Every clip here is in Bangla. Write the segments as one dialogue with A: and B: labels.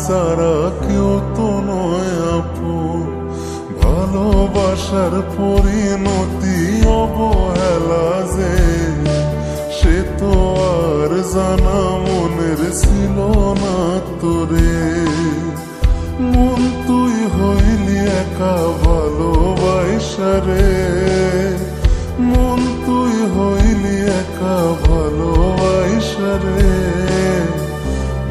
A: সারা কেউ তো নয় আপন। ভালোবাসার পরিণতি অবহেলা যে, সে তো আর জানা মনের ছিল না তোরে। মন তুই হইলি একা ভালোবাসারে, মন তুই হইলি একা ভালোবাসারে।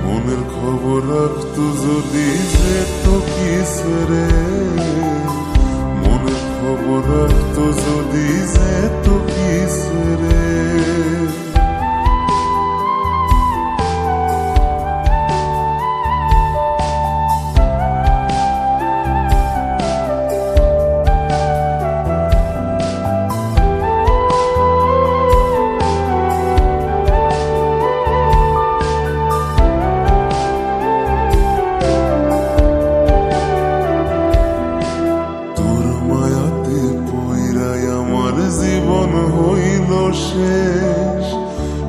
A: মনের খবর রাখতো যদি যেত কিসরে, মনের খবর রাখতো যদি যেত কিসরে। জীবন হইল শেষ,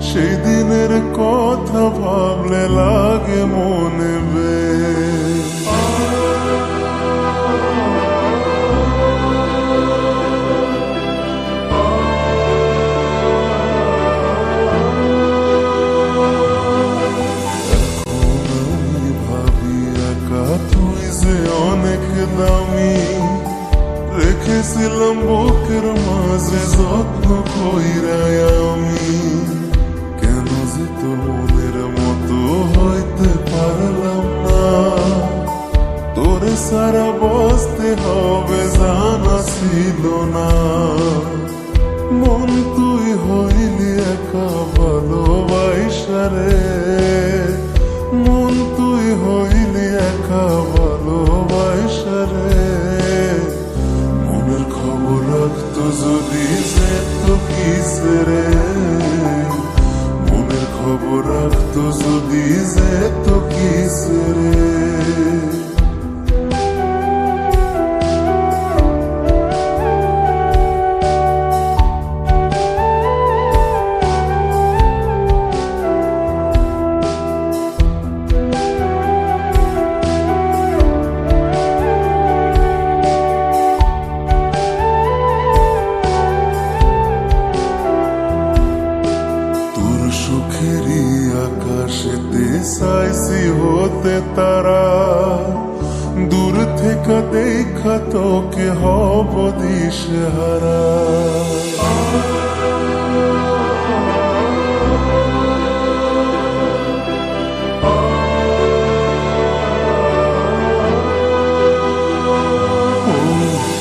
A: সেই দিনের কথা ভাবলে লাগে মনে বেশ। এখন আমি ভাবি একা তুই যে অনেক দামি, রেখেছিলাম বুকের মাঝে যত্ন কইরাই আমি। কেন যে তোর মনের মতো হইতে পারলাম না, তোরে সারা বসতে হবে জানা ছিল না। মন তুই হইলি একা ভালোবাসারে, মন তুই হইলি একা ভালোবাসারে। মনের খবর রাখতো যদি যেত কিসরে, মনের খবর রাখতো যদি যেত কিসরে। সুখেরই আকাশেতে চাইছি হতে তারা, দূর থেকে দেখা তোকে হব দিশেহারা।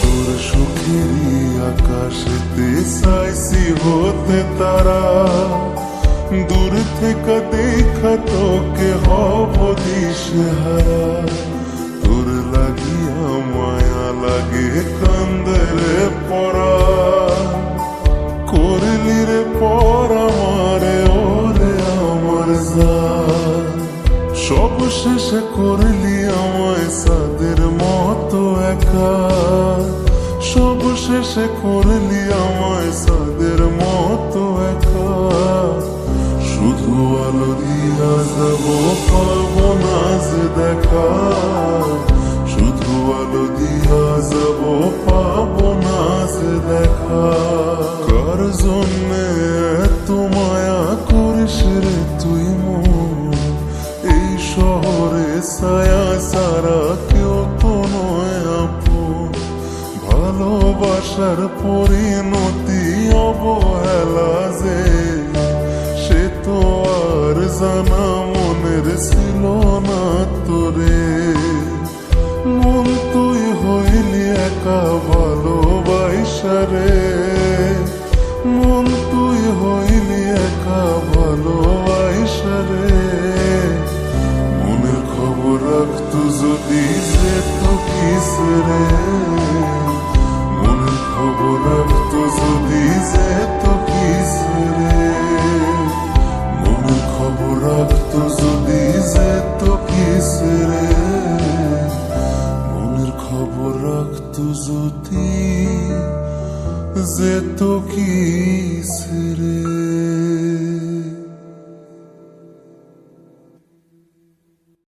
A: তোর সুখেরই আকাশেতে চাইছি হতে তারা, দূর থেকে দেখা তোকে হব দিশেহারা। তোর লাগিয়া মায়া লাগে কান্দে রে পরা, করলি রে পরা মারে ওরে আমার জান। সব শেষে করলি আমায় সাদের মতো একা, সব শেষে করলি আমায় সাদের মতো একা। শুধু আলো দিয়া যাব পাবো না যে দেখা, শুধু আলো দিয়া যাব পাবো না যে দেখা। কার জন্যে এত মায়া করিস রে তুই মন, এই শহরে ছায়া সারা কেউ তো নয় আপন। ভালোবাসার পরিণতি অবহেলা যে, সে তো আর জানা মনের ছিল না তোরে। মন তুই হইলি একা ভালোবাসারে, মন তুই হইলি একা ভালোবাসারে। মনের খবর রাখতো যদি যেত কিসরে, মনের খবর রাখতো যদি যেত কিসরে। মনের খবর রাখতো যদি যেত কিসরে, মনের খবর রাখতো যদি যেত কিসরে।